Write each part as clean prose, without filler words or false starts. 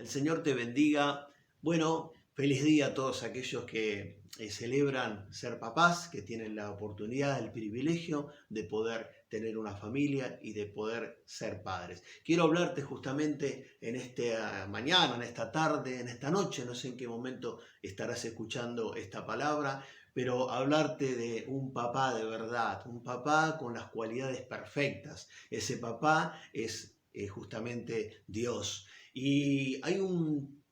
El Señor te bendiga. Bueno, feliz día a todos aquellos que celebran ser papás, que tienen la oportunidad, el privilegio de poder tener una familia y de poder ser padres. Quiero hablarte justamente en esta mañana, en esta tarde, en esta noche, no sé en qué momento estarás escuchando esta palabra, pero hablarte de un papá de verdad, un papá con las cualidades perfectas. Ese papá es justamente Dios. Y hay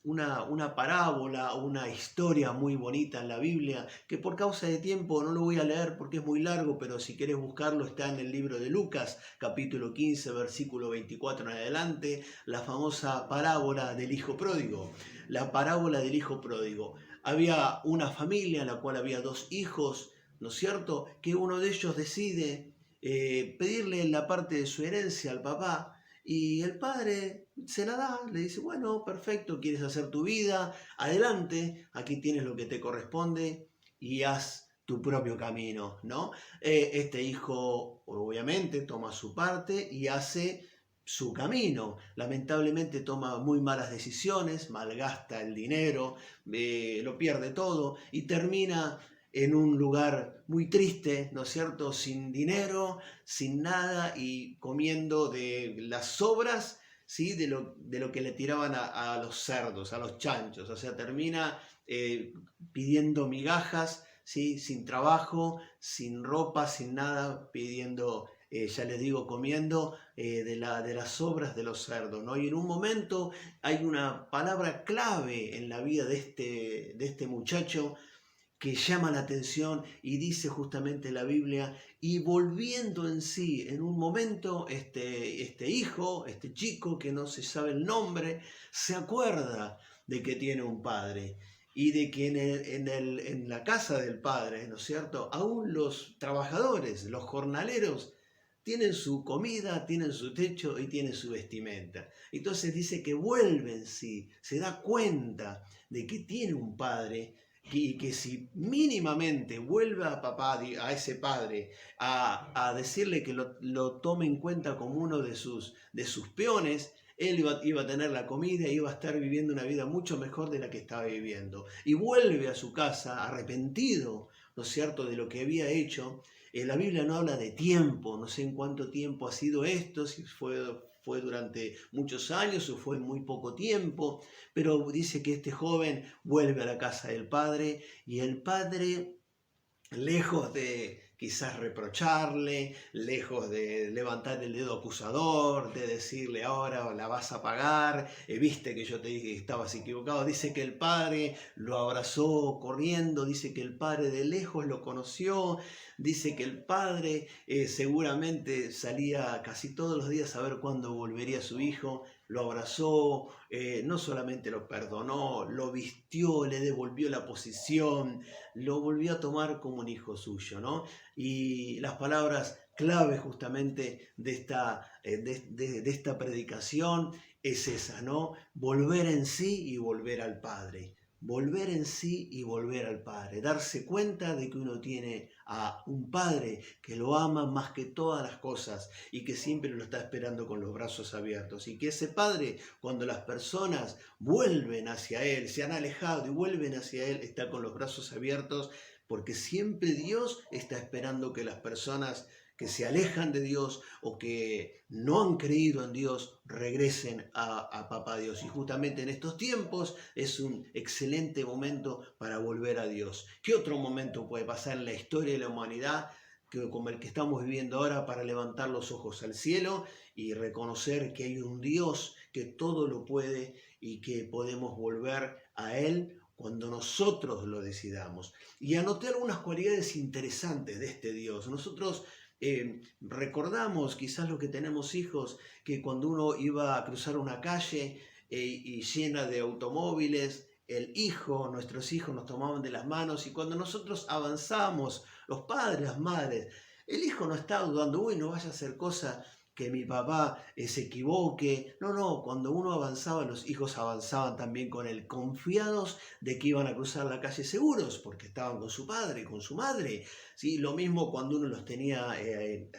una parábola, una historia muy bonita en la Biblia, que por causa de tiempo no lo voy a leer porque es muy largo, pero si quieres buscarlo está en el libro de Lucas, capítulo 15, versículo 24 en adelante, la famosa parábola del hijo pródigo. La parábola del hijo pródigo. Había una familia en la cual había dos hijos, ¿no es cierto? Que uno de ellos decide pedirle la parte de su herencia al papá, y el padre se la da, le dice, bueno, perfecto, quieres hacer tu vida, adelante, aquí tienes lo que te corresponde y haz tu propio camino, ¿no? Este hijo obviamente toma su parte y hace su camino. Lamentablemente toma muy malas decisiones, malgasta el dinero, lo pierde todo y termina en un lugar muy triste, ¿no es cierto? Sin dinero, sin nada y comiendo de las sobras, ¿sí? De lo que le tiraban a los cerdos, a los chanchos. O sea, termina pidiendo migajas, ¿sí? Sin trabajo, sin ropa, sin nada, pidiendo, ya les digo, comiendo de las sobras de los cerdos, ¿no? Y en un momento hay una palabra clave en la vida de este muchacho que llama la atención y dice justamente la Biblia, y volviendo en sí, en un momento, este hijo, este chico que no se sabe el nombre, se acuerda de que tiene un padre y de que en la casa del padre, ¿no es cierto?, aún los trabajadores, los jornaleros, tienen su comida, tienen su techo y tienen su vestimenta. Entonces dice que vuelve en sí, se da cuenta de que tiene un padre y que si mínimamente vuelve a papá, a ese padre, a decirle que lo tome en cuenta como uno de sus peones, él iba a tener la comida y iba a estar viviendo una vida mucho mejor de la que estaba viviendo. Y vuelve a su casa arrepentido, ¿no es cierto?, de lo que había hecho. La Biblia no habla de tiempo, no sé en cuánto tiempo ha sido esto, si fue durante muchos años o fue en muy poco tiempo, pero dice que este joven vuelve a la casa del padre y el padre, lejos de quizás reprocharle, lejos de levantar el dedo acusador, de decirle ahora la vas a pagar, viste que yo te dije que estabas equivocado, dice que el padre lo abrazó corriendo, dice que el padre de lejos lo conoció, dice que el padre seguramente salía casi todos los días a ver cuándo volvería su hijo, lo abrazó, no solamente lo perdonó, lo vistió, le devolvió la posición, lo volvió a tomar como un hijo suyo, ¿no? Y las palabras clave justamente de esta predicación es esa, ¿no? Volver en sí y volver al Padre. Volver en sí y volver al Padre. Darse cuenta de que uno tiene a un Padre que lo ama más que todas las cosas y que siempre lo está esperando con los brazos abiertos. Y que ese Padre, cuando las personas vuelven hacia Él, se han alejado y vuelven hacia Él, está con los brazos abiertos, porque siempre Dios está esperando que las personas que se alejan de Dios o que no han creído en Dios regresen a Papá Dios. Y justamente en estos tiempos es un excelente momento para volver a Dios. ¿Qué otro momento puede pasar en la historia de la humanidad como el que estamos viviendo ahora, para levantar los ojos al cielo y reconocer que hay un Dios que todo lo puede y que podemos volver a Él cuando nosotros lo decidamos? Y anoté algunas cualidades interesantes de este Dios. Nosotros recordamos, quizás los que tenemos hijos, que cuando uno iba a cruzar una calle y llena de automóviles, nuestros hijos nos tomaban de las manos, y cuando nosotros avanzamos, los padres, las madres, el hijo no está dudando, uy, no vaya a hacer cosa que mi papá se equivoque. No, no, cuando uno avanzaba, los hijos avanzaban también con él, confiados de que iban a cruzar la calle seguros, porque estaban con su padre, con su madre. ¿Sí? Lo mismo cuando uno los tenía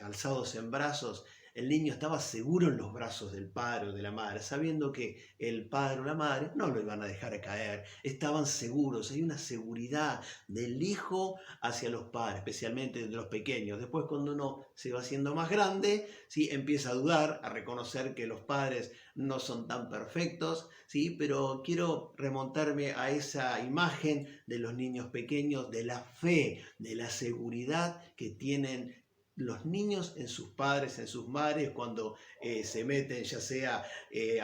alzados en brazos El niño estaba seguro en los brazos del padre o de la madre, sabiendo que el padre o la madre no lo iban a dejar caer. Estaban seguros, hay una seguridad del hijo hacia los padres, especialmente de los pequeños. Después, cuando uno se va haciendo más grande, ¿sí? Empieza a dudar, a reconocer que los padres no son tan perfectos, ¿sí? Pero quiero remontarme a esa imagen de los niños pequeños, de la fe, de la seguridad que tienen los niños en sus padres, en sus madres, cuando se meten ya sea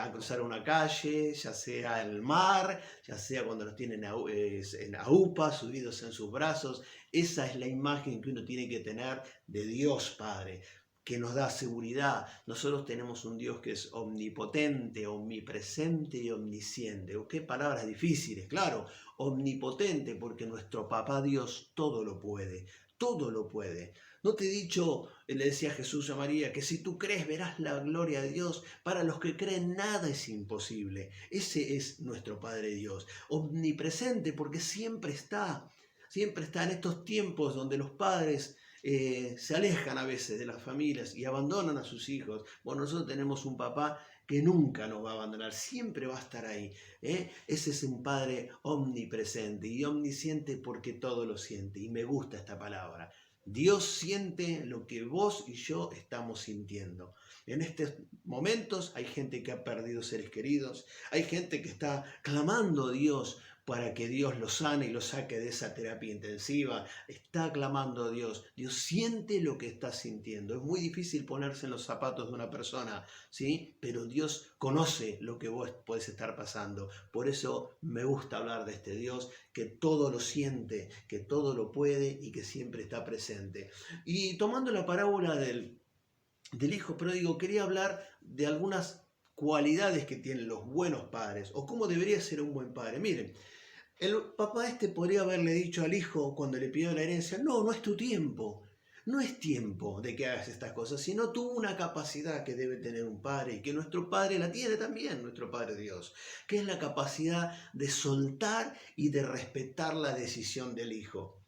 a cruzar una calle, ya sea al mar, ya sea cuando los tienen en aupa, subidos en sus brazos. Esa es la imagen que uno tiene que tener de Dios Padre, que nos da seguridad. Nosotros tenemos un Dios que es omnipotente, omnipresente y omnisciente. Qué palabras difíciles, claro. Omnipotente, porque nuestro papá Dios todo lo puede, todo lo puede. ¿No te he dicho, le decía Jesús a María, que si tú crees verás la gloria de Dios? Para los que creen nada es imposible. Ese es nuestro Padre Dios. Omnipresente, porque siempre está en estos tiempos donde los padres se alejan a veces de las familias y abandonan a sus hijos. Bueno, nosotros tenemos un papá que nunca nos va a abandonar, siempre va a estar ahí. Ese es un Padre omnipresente y omnisciente porque todo lo siente. Y me gusta esta palabra. Dios siente lo que vos y yo estamos sintiendo. En estos momentos hay gente que ha perdido seres queridos, hay gente que está clamando a Dios para que Dios lo sane y lo saque de esa terapia intensiva. Está clamando a Dios. Dios siente lo que está sintiendo. Es muy difícil ponerse en los zapatos de una persona, ¿sí? Pero Dios conoce lo que vos podés estar pasando. Por eso me gusta hablar de este Dios que todo lo siente, que todo lo puede y que siempre está presente. Y tomando la parábola del hijo pródigo, quería hablar de algunas cualidades que tienen los buenos padres o cómo debería ser un buen padre. Miren, el papá podría haberle dicho al hijo cuando le pidió la herencia, no, no es tu tiempo, no es tiempo de que hagas estas cosas, sino tuvo una capacidad que debe tener un padre y que nuestro padre la tiene también, nuestro Padre Dios, que es la capacidad de soltar y de respetar la decisión del hijo,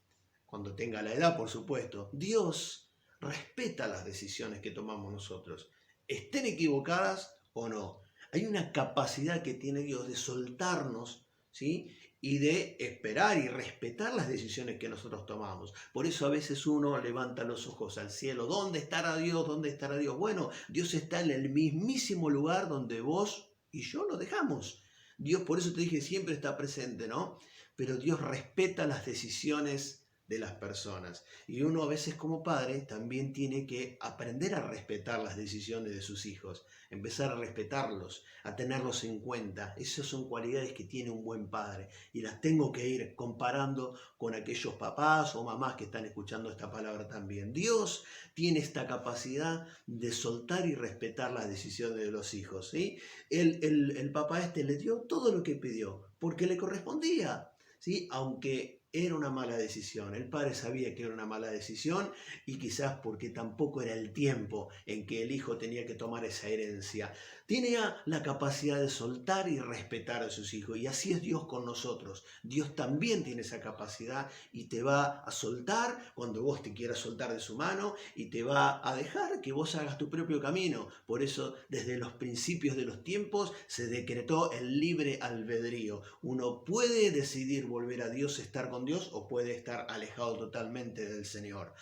cuando tenga la edad, por supuesto. Dios respeta las decisiones que tomamos nosotros, estén equivocadas o no. Hay una capacidad que tiene Dios de soltarnos, ¿sí? Y de esperar y respetar las decisiones que nosotros tomamos. Por eso a veces uno levanta los ojos al cielo. ¿Dónde estará Dios? ¿Dónde estará Dios? Bueno, Dios está en el mismísimo lugar donde vos y yo lo dejamos. Dios, por eso te dije, siempre está presente, ¿no? Pero Dios respeta las decisiones de las personas. Y uno a veces como padre también tiene que aprender a respetar las decisiones de sus hijos, empezar a respetarlos, a tenerlos en cuenta. Esas son cualidades que tiene un buen padre y las tengo que ir comparando con aquellos papás o mamás que están escuchando esta palabra también. Dios tiene esta capacidad de soltar y respetar las decisiones de los hijos, ¿sí? El papá le dio todo lo que pidió porque le correspondía, ¿sí? Aunque era una mala decisión. El padre sabía que era una mala decisión y quizás porque tampoco era el tiempo en que el hijo tenía que tomar esa herencia. Tenía la capacidad de soltar y respetar a sus hijos y así es Dios con nosotros. Dios también tiene esa capacidad y te va a soltar cuando vos te quieras soltar de su mano y te va a dejar que vos hagas tu propio camino. Por eso desde los principios de los tiempos se decretó el libre albedrío. Uno puede decidir volver a Dios, estar con Dios o puede estar alejado totalmente del Señor.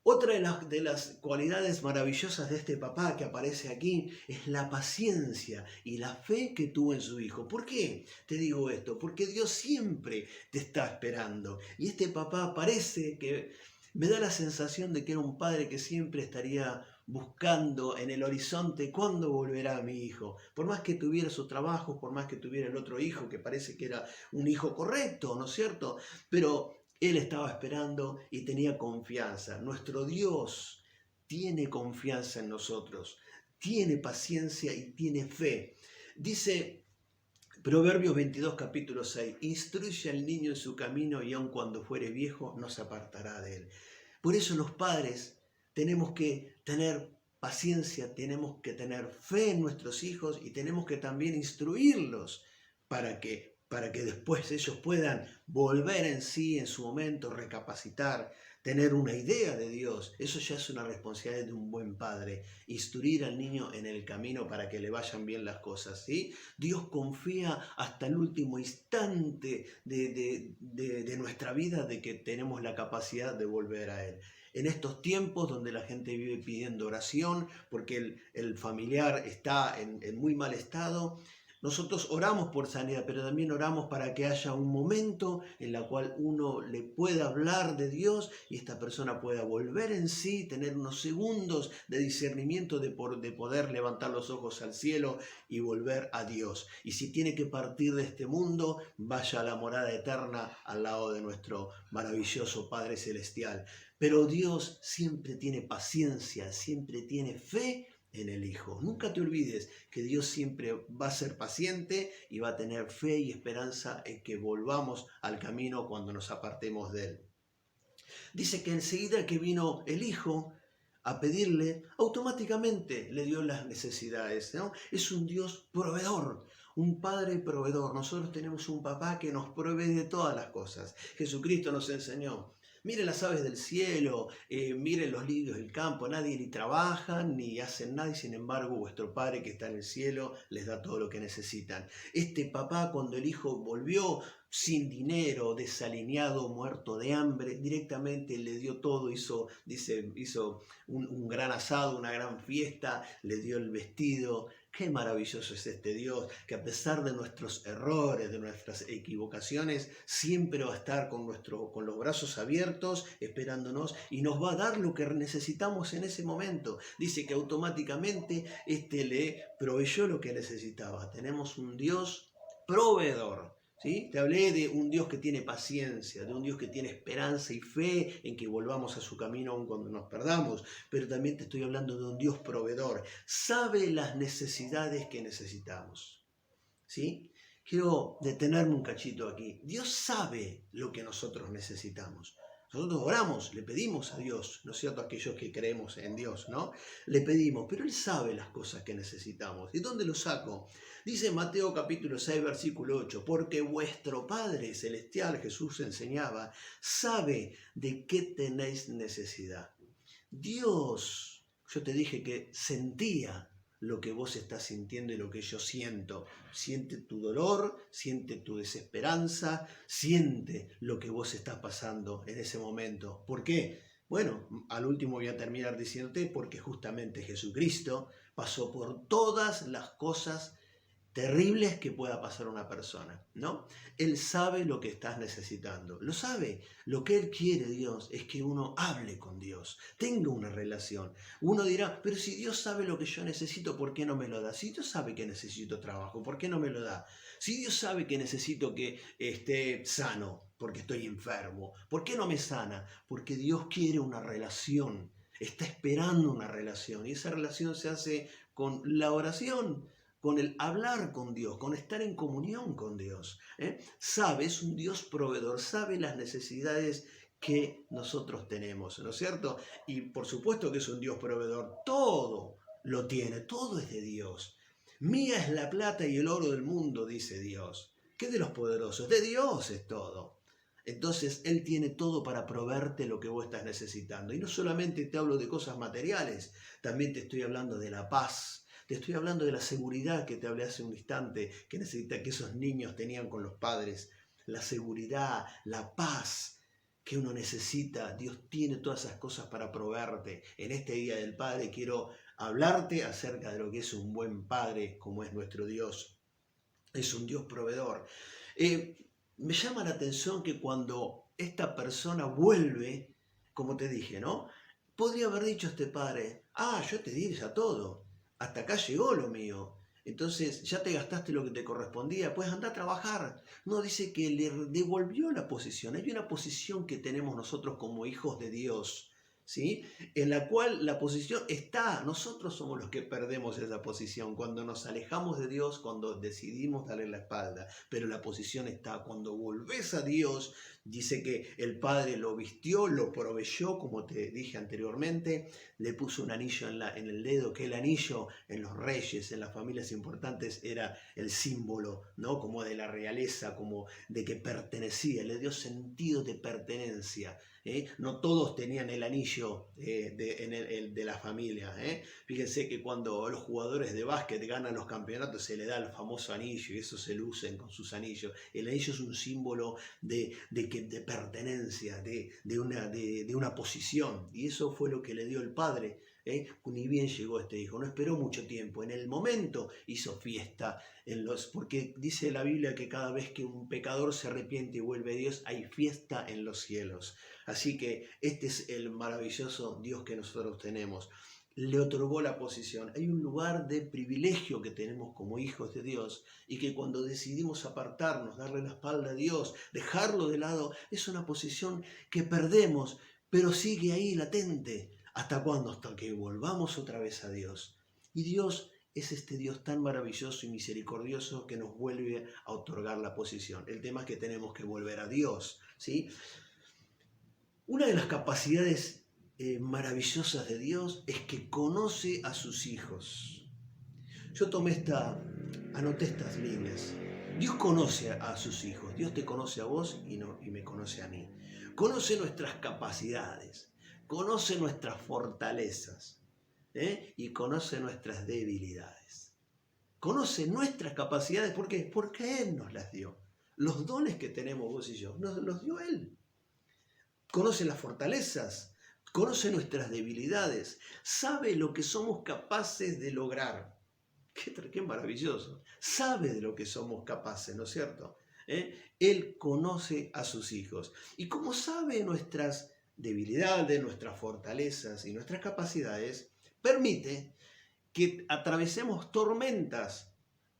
Otra de las cualidades maravillosas de este papá que aparece aquí es la paciencia y la fe que tuvo en su hijo. ¿Por qué te digo esto? Porque Dios siempre te está esperando. Y este papá parece que me da la sensación de que era un padre que siempre estaría buscando en el horizonte cuándo volverá mi hijo. Por más que tuviera su trabajo, por más que tuviera el otro hijo, que parece que era un hijo correcto, ¿no es cierto? Pero él estaba esperando y tenía confianza. Nuestro Dios tiene confianza en nosotros, tiene paciencia y tiene fe. Dice Proverbios 22, capítulo 6, instruye al niño en su camino y aun cuando fuere viejo no se apartará de él. Por eso los padres tenemos que tener paciencia, tenemos que tener fe en nuestros hijos y tenemos que también instruirlos para que después ellos puedan volver en sí en su momento, recapacitar, tener una idea de Dios. Eso ya es una responsabilidad de un buen padre, instruir al niño en el camino para que le vayan bien las cosas, ¿sí? Dios confía hasta el último instante de nuestra vida de que tenemos la capacidad de volver a Él. En estos tiempos donde la gente vive pidiendo oración porque el familiar está en muy mal estado, nosotros oramos por sanidad, pero también oramos para que haya un momento en el cual uno le pueda hablar de Dios y esta persona pueda volver en sí, tener unos segundos de discernimiento de poder levantar los ojos al cielo y volver a Dios. Y si tiene que partir de este mundo, vaya a la morada eterna al lado de nuestro maravilloso Padre Celestial. Pero Dios siempre tiene paciencia, siempre tiene fe en el Hijo. Nunca te olvides que Dios siempre va a ser paciente y va a tener fe y esperanza en que volvamos al camino cuando nos apartemos de Él. Dice que enseguida que vino el Hijo a pedirle, automáticamente le dio las necesidades, ¿no? Es un Dios proveedor, un Padre proveedor. Nosotros tenemos un papá que nos provee de todas las cosas. Jesucristo nos enseñó: miren las aves del cielo, miren los lirios del campo, nadie ni trabaja ni hacen nada y sin embargo vuestro Padre que está en el cielo les da todo lo que necesitan. Este papá, cuando el Hijo volvió sin dinero, desalineado, muerto de hambre, directamente le dio todo, hizo un gran asado, una gran fiesta, le dio el vestido. Qué maravilloso es este Dios, que a pesar de nuestros errores, de nuestras equivocaciones, siempre va a estar con los brazos abiertos, esperándonos, y nos va a dar lo que necesitamos en ese momento. Dice que automáticamente le proveyó lo que necesitaba. Tenemos un Dios proveedor. ¿Sí? Te hablé de un Dios que tiene paciencia, de un Dios que tiene esperanza y fe en que volvamos a su camino aun cuando nos perdamos, pero también te estoy hablando de un Dios proveedor. Sabe las necesidades que necesitamos. ¿Sí? Quiero detenerme un cachito aquí. Dios sabe lo que nosotros necesitamos. Nosotros oramos, le pedimos a Dios, ¿no es cierto? Aquellos que creemos en Dios, ¿no? Le pedimos, pero Él sabe las cosas que necesitamos. ¿Y dónde lo saco? Dice Mateo capítulo 6, versículo 8, porque vuestro Padre Celestial, Jesús enseñaba, sabe de qué tenéis necesidad. Dios, yo te dije que sentía lo que vos estás sintiendo y lo que yo siento. Siente tu dolor, siente tu desesperanza, siente lo que vos estás pasando en ese momento. ¿Por qué? Bueno, al último voy a terminar diciéndote porque justamente Jesucristo pasó por todas las cosas terribles que pueda pasar una persona, ¿no? Él sabe lo que estás necesitando, lo sabe. Lo que Él quiere, Dios, es que uno hable con Dios, tenga una relación. Uno dirá, pero si Dios sabe lo que yo necesito, ¿por qué no me lo da? Si Dios sabe que necesito trabajo, ¿por qué no me lo da? Si Dios sabe que necesito que esté sano, porque estoy enfermo, ¿por qué no me sana? Porque Dios quiere una relación, está esperando una relación, y esa relación se hace con la oración, con el hablar con Dios, con estar en comunión con Dios. Sabe, es un Dios proveedor, sabe las necesidades que nosotros tenemos, ¿no es cierto? Y por supuesto que es un Dios proveedor, todo lo tiene, todo es de Dios. Mía es la plata y el oro del mundo, dice Dios. ¿Qué de los poderosos? De Dios es todo. Entonces Él tiene todo para proveerte lo que vos estás necesitando. Y no solamente te hablo de cosas materiales, también te estoy hablando de la paz. Te estoy hablando de la seguridad que te hablé hace un instante, que necesita que esos niños tenían con los padres. La seguridad, la paz que uno necesita. Dios tiene todas esas cosas para proveerte. En este Día del Padre quiero hablarte acerca de lo que es un buen Padre, como es nuestro Dios. Es un Dios proveedor. Me llama la atención que cuando esta persona vuelve, como te dije, ¿no? Podría haber dicho este padre, yo te di ya todo. Hasta acá llegó lo mío. Entonces ya te gastaste lo que te correspondía, pues anda a trabajar. No, dice que le devolvió la posición. Hay una posición que tenemos nosotros como hijos de Dios, ¿sí? En la cual la posición está, nosotros somos los que perdemos esa posición cuando nos alejamos de Dios, cuando decidimos darle la espalda, pero la posición está. Cuando volvés a Dios, dice que el Padre lo vistió, lo proveyó, como te dije anteriormente, le puso un anillo en el dedo, que el anillo en los reyes, en las familias importantes, era el símbolo, ¿no? Como de la realeza, como de que pertenecía, le dio sentido de pertenencia. No todos tenían el anillo de la familia. Fíjense que cuando los jugadores de básquet ganan los campeonatos se le da el famoso anillo y eso se lucen con sus anillos. El anillo es un símbolo de pertenencia, de una posición, y eso fue lo que le dio el Padre. Ni bien llegó este hijo, no esperó mucho tiempo, en el momento hizo fiesta, porque dice la Biblia que cada vez que un pecador se arrepiente y vuelve a Dios, hay fiesta en los cielos. Así que este es el maravilloso Dios que nosotros tenemos. Le otorgó la posición. Hay un lugar de privilegio que tenemos como hijos de Dios y que cuando decidimos apartarnos, darle la espalda a Dios, dejarlo de lado, es una posición que perdemos, pero sigue ahí latente. ¿Hasta cuándo? Hasta que volvamos otra vez a Dios. Y Dios es este Dios tan maravilloso y misericordioso que nos vuelve a otorgar la posición. El tema es que tenemos que volver a Dios, ¿sí? Una de las capacidades maravillosas de Dios es que conoce a sus hijos. Yo anoté estas líneas. Dios conoce a sus hijos. Dios te conoce a vos y me conoce a mí. Conoce nuestras capacidades, conoce nuestras fortalezas, y conoce nuestras debilidades. Conoce nuestras capacidades, ¿por qué? Porque Él nos las dio. Los dones que tenemos vos y yo, nos los dio Él. Conoce las fortalezas, conoce nuestras debilidades, sabe lo que somos capaces de lograr. Qué maravilloso. Sabe de lo que somos capaces, ¿no es cierto? Él conoce a sus hijos. Y como sabe nuestras debilidades, nuestras fortalezas y nuestras capacidades, permite que atravesemos tormentas,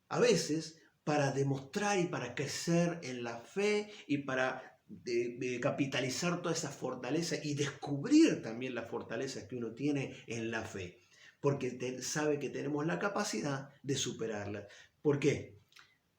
a veces para demostrar y para crecer en la fe y para de capitalizar toda esa fortaleza y descubrir también las fortalezas que uno tiene en la fe, porque sabe que tenemos la capacidad de superarlas. ¿Por qué?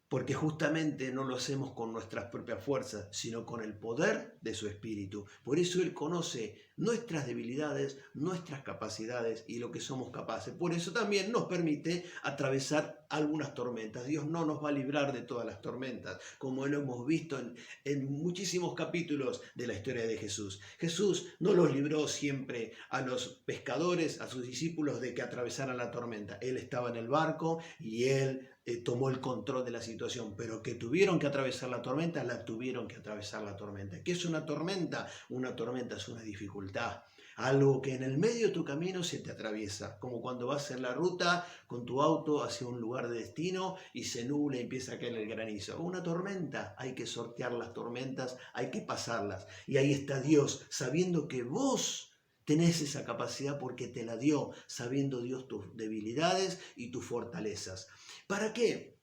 Porque justamente no lo hacemos con nuestras propias fuerzas, sino con el poder de su Espíritu. Por eso Él conoce nuestras debilidades, nuestras capacidades y lo que somos capaces. Por eso también nos permite atravesar algunas tormentas. Dios no nos va a librar de todas las tormentas, como lo hemos visto en muchísimos capítulos de la historia de Jesús. Jesús no los libró siempre a los pescadores, a sus discípulos, de que atravesaran la tormenta. Él estaba en el barco y Él tomó el control de la situación, pero que tuvieron que atravesar la tormenta, tuvieron que atravesar la tormenta. ¿Qué es una tormenta? Una tormenta es una dificultad, algo que en el medio de tu camino se te atraviesa, como cuando vas en la ruta con tu auto hacia un lugar de destino y se nubla y empieza a caer el granizo. Una tormenta, hay que sortear las tormentas, hay que pasarlas. Y ahí está Dios, sabiendo que vos tenés esa capacidad porque te la dio, sabiendo Dios tus debilidades y tus fortalezas. ¿Para qué?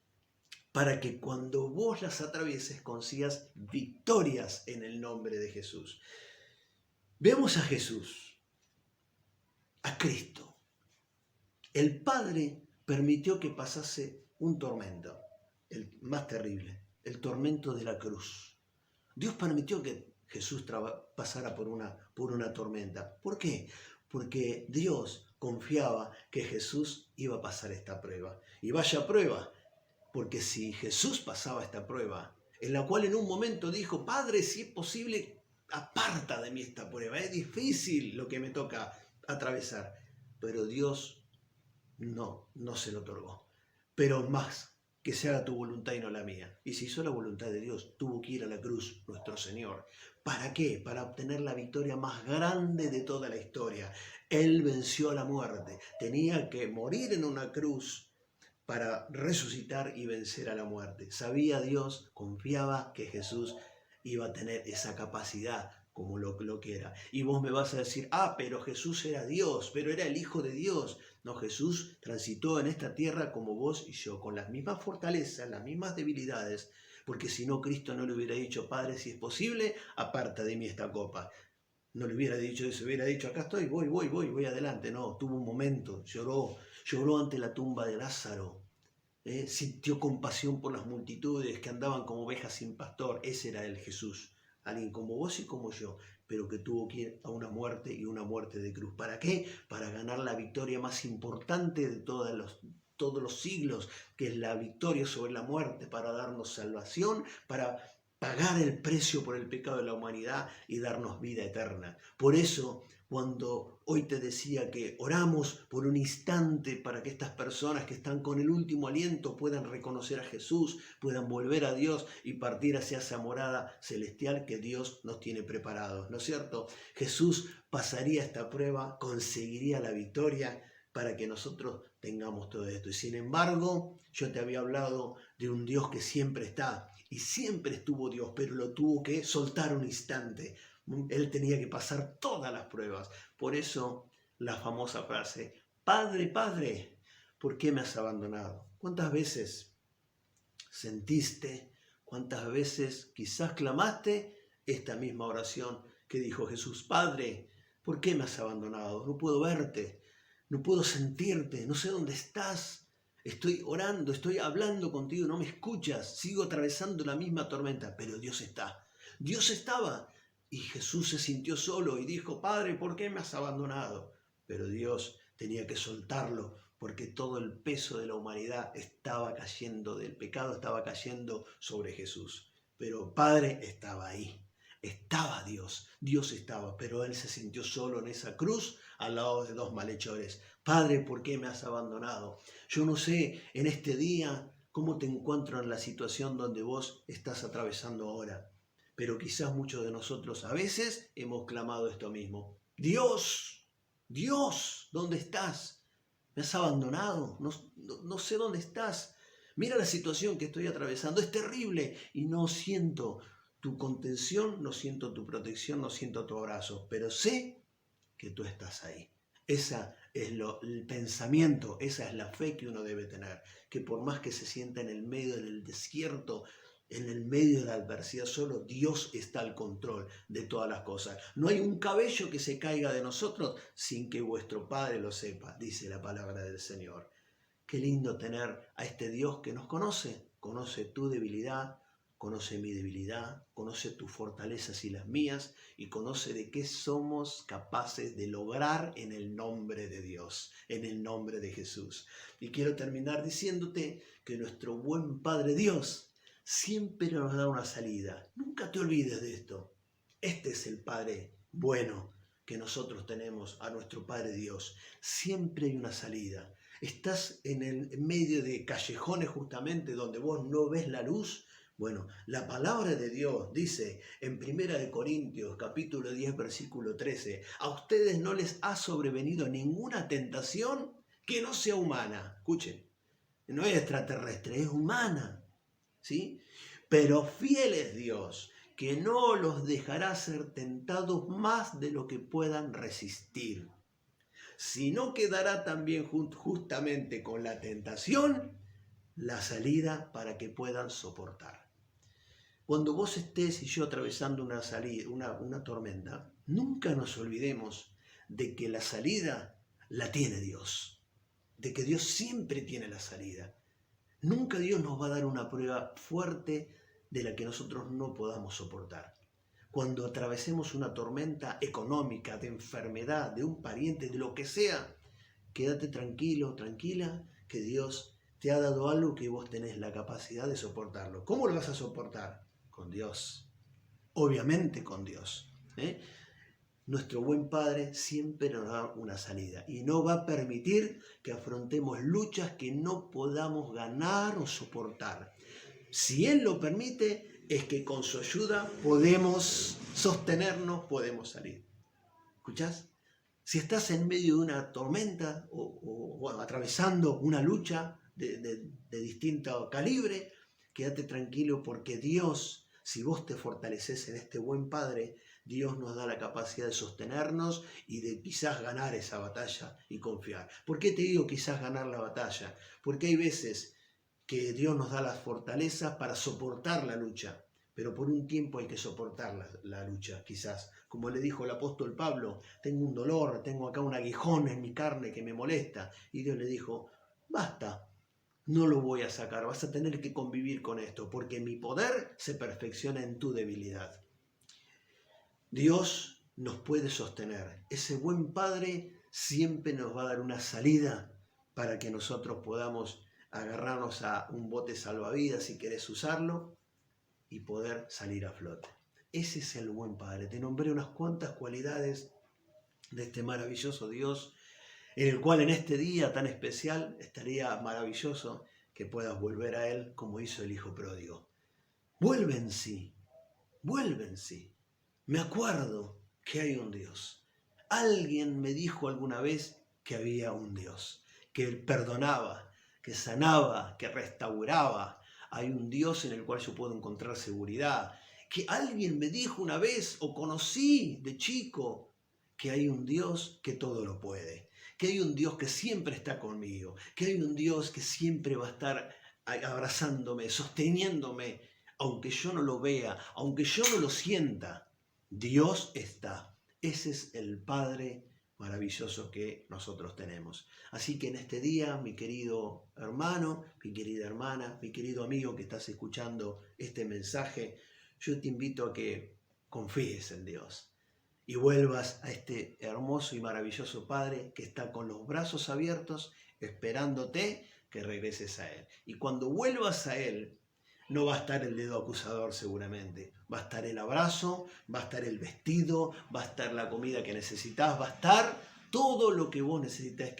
Para que cuando vos las atravieses consigas victorias en el nombre de Jesús. Veamos a Jesús, a Cristo. El Padre permitió que pasase un tormento, el más terrible, el tormento de la cruz. Dios permitió que Jesús pasara por una tormenta. ¿Por qué? Porque Dios confiaba que Jesús iba a pasar esta prueba. Y vaya prueba, porque si Jesús pasaba esta prueba, en la cual en un momento dijo: Padre, si es posible, aparta de mí esta prueba, es difícil lo que me toca atravesar. Pero Dios no se lo otorgó. Pero más, que se haga tu voluntad y no la mía. Y se hizo la voluntad de Dios, tuvo que ir a la cruz nuestro Señor. ¿Para qué? Para obtener la victoria más grande de toda la historia. Él venció a la muerte, tenía que morir en una cruz para resucitar y vencer a la muerte. Sabía Dios, confiaba que Jesús iba a tener esa capacidad como lo que era. Y vos me vas a decir: pero Jesús era Dios, pero era el Hijo de Dios. No, Jesús transitó en esta tierra como vos y yo, con las mismas fortalezas, las mismas debilidades, porque si no, Cristo no le hubiera dicho: Padre, si es posible, aparta de mí esta copa. No le hubiera dicho eso, hubiera dicho, acá estoy, voy adelante. No, tuvo un momento, lloró ante la tumba de Lázaro. Sintió compasión por las multitudes que andaban como ovejas sin pastor. Ese era el Jesús, alguien como vos y como yo, pero que tuvo que ir a una muerte y una muerte de cruz. ¿Para qué? Para ganar la victoria más importante de todos los siglos, que es la victoria sobre la muerte, para darnos salvación, para pagar el precio por el pecado de la humanidad y darnos vida eterna. Por eso, cuando hoy te decía que oramos por un instante para que estas personas que están con el último aliento puedan reconocer a Jesús, puedan volver a Dios y partir hacia esa morada celestial que Dios nos tiene preparados, ¿no es cierto? Jesús pasaría esta prueba, conseguiría la victoria para que nosotros tengamos todo esto. Y sin embargo, yo te había hablado de un Dios que siempre está, y siempre estuvo Dios, pero lo tuvo que soltar un instante. Él tenía que pasar todas las pruebas. Por eso la famosa frase, Padre, Padre, ¿por qué me has abandonado? ¿Cuántas veces sentiste, cuántas veces quizás clamaste esta misma oración que dijo Jesús? Padre, ¿por qué me has abandonado? No puedo verte, no puedo sentirte, no sé dónde estás. Estoy orando, estoy hablando contigo, no me escuchas, sigo atravesando la misma tormenta, pero Dios está. Dios estaba y Jesús se sintió solo y dijo, Padre, ¿por qué me has abandonado? Pero Dios tenía que soltarlo porque todo el peso de la humanidad estaba cayendo, del pecado estaba cayendo sobre Jesús. Pero Padre estaba ahí. Estaba Dios, Dios estaba, pero Él se sintió solo en esa cruz al lado de dos malhechores. Padre, ¿por qué me has abandonado? Yo no sé en este día cómo te encuentro en la situación donde vos estás atravesando ahora, pero quizás muchos de nosotros a veces hemos clamado esto mismo. Dios, Dios, ¿dónde estás? ¿Me has abandonado? No sé dónde estás. Mira la situación que estoy atravesando, es terrible y no siento tu contención, no siento tu protección, no siento tu abrazo, pero sé que tú estás ahí. Ese es el pensamiento, esa es la fe que uno debe tener, que por más que se sienta en el medio del desierto, en el medio de la adversidad, solo Dios está al control de todas las cosas. No hay un cabello que se caiga de nosotros sin que vuestro Padre lo sepa, dice la palabra del Señor. Qué lindo tener a este Dios que nos conoce tu debilidad, conoce mi debilidad, conoce tus fortalezas y las mías, y conoce de qué somos capaces de lograr en el nombre de Dios, en el nombre de Jesús. Y quiero terminar diciéndote que nuestro buen Padre Dios siempre nos da una salida. Nunca te olvides de esto. Este es el Padre bueno que nosotros tenemos, a nuestro Padre Dios. Siempre hay una salida. Estás en el medio de callejones justamente donde vos no ves la luz. Bueno, la palabra de Dios dice en 1 Corintios capítulo 10 versículo 13, a ustedes no les ha sobrevenido ninguna tentación que no sea humana. Escuchen, no es extraterrestre, es humana, ¿sí? Pero fiel es Dios, que no los dejará ser tentados más de lo que puedan resistir, sino que dará también justamente con la tentación la salida para que puedan soportar. Cuando vos estés y yo atravesando una tormenta, nunca nos olvidemos de que la salida la tiene Dios, de que Dios siempre tiene la salida. Nunca Dios nos va a dar una prueba fuerte de la que nosotros no podamos soportar. Cuando atravesemos una tormenta económica, de enfermedad, de un pariente, de lo que sea, quédate tranquilo, tranquila, que Dios te ha dado algo que vos tenés la capacidad de soportarlo. ¿Cómo lo vas a soportar? Con Dios. Obviamente con Dios. Nuestro buen Padre siempre nos da una salida y no va a permitir que afrontemos luchas que no podamos ganar o soportar. Si Él lo permite, es que con su ayuda podemos sostenernos, podemos salir. ¿Escuchás? Si estás en medio de una tormenta o atravesando una lucha de distinto calibre, quédate tranquilo porque Dios, si vos te fortaleces en este buen Padre, Dios nos da la capacidad de sostenernos y de quizás ganar esa batalla y confiar. ¿Por qué te digo quizás ganar la batalla? Porque hay veces que Dios nos da las fortalezas para soportar la lucha, pero por un tiempo hay que soportar la lucha, quizás. Como le dijo el apóstol Pablo, tengo un dolor, tengo acá un aguijón en mi carne que me molesta. Y Dios le dijo, basta, no lo voy a sacar, vas a tener que convivir con esto, porque mi poder se perfecciona en tu debilidad. Dios nos puede sostener. Ese buen Padre siempre nos va a dar una salida para que nosotros podamos agarrarnos a un bote salvavidas si querés usarlo y poder salir a flote. Ese es el buen Padre. Te nombré unas cuantas cualidades de este maravilloso Dios, en el cual en este día tan especial estaría maravilloso que puedas volver a Él como hizo el Hijo Pródigo. Vuelve en sí, vuelve en sí. Me acuerdo que hay un Dios. Alguien me dijo alguna vez que había un Dios, que perdonaba, que sanaba, que restauraba. Hay un Dios en el cual yo puedo encontrar seguridad. Que alguien me dijo una vez o conocí de chico que hay un Dios que todo lo puede. Que hay un Dios que siempre está conmigo. Que hay un Dios que siempre va a estar abrazándome, sosteniéndome, aunque yo no lo vea, aunque yo no lo sienta. Dios está. Ese es el Padre maravilloso que nosotros tenemos. Así que en este día, mi querido hermano, mi querida hermana, mi querido amigo que estás escuchando este mensaje, yo te invito a que confíes en Dios y vuelvas a este hermoso y maravilloso Padre que está con los brazos abiertos esperándote que regreses a Él. Y cuando vuelvas a Él, no va a estar el dedo acusador seguramente, va a estar el abrazo, va a estar el vestido, va a estar la comida que necesitas, va a estar todo lo que vos necesitas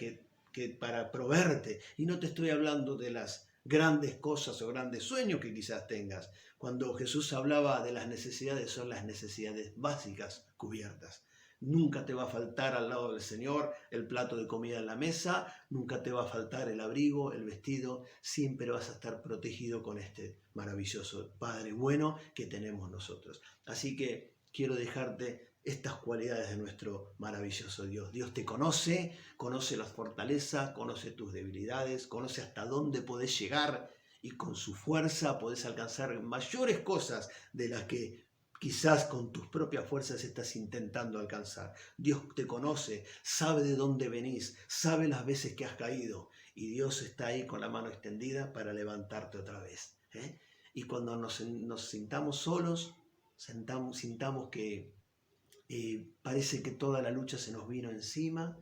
para proveerte. Y no te estoy hablando de las grandes cosas o grandes sueños que quizás tengas. Cuando Jesús hablaba de las necesidades, son las necesidades básicas cubiertas. Nunca te va a faltar al lado del Señor el plato de comida en la mesa, nunca te va a faltar el abrigo, el vestido, siempre vas a estar protegido con este maravilloso Padre bueno que tenemos nosotros. Así que quiero dejarte estas cualidades de nuestro maravilloso Dios. Dios te conoce, conoce las fortalezas, conoce tus debilidades, conoce hasta dónde podés llegar y con su fuerza podés alcanzar mayores cosas de las que quizás con tus propias fuerzas estás intentando alcanzar. Dios te conoce, sabe de dónde venís, sabe las veces que has caído y Dios está ahí con la mano extendida para levantarte otra vez. Y cuando nos sintamos solos, sintamos que parece que toda la lucha se nos vino encima,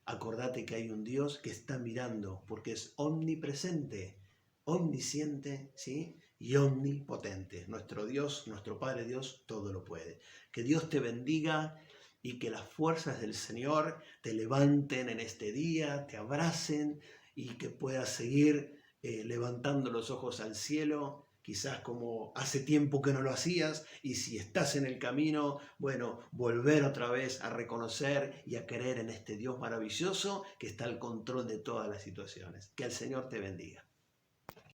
acordate que hay un Dios que está mirando porque es omnipresente, omnisciente, ¿sí? Y omnipotente. Nuestro Dios, nuestro Padre Dios, todo lo puede. Que Dios te bendiga y que las fuerzas del Señor te levanten en este día, te abracen y que puedas seguir levantando los ojos al cielo, quizás como hace tiempo que no lo hacías, y si estás en el camino, bueno, volver otra vez a reconocer y a creer en este Dios maravilloso que está al control de todas las situaciones. Que el Señor te bendiga.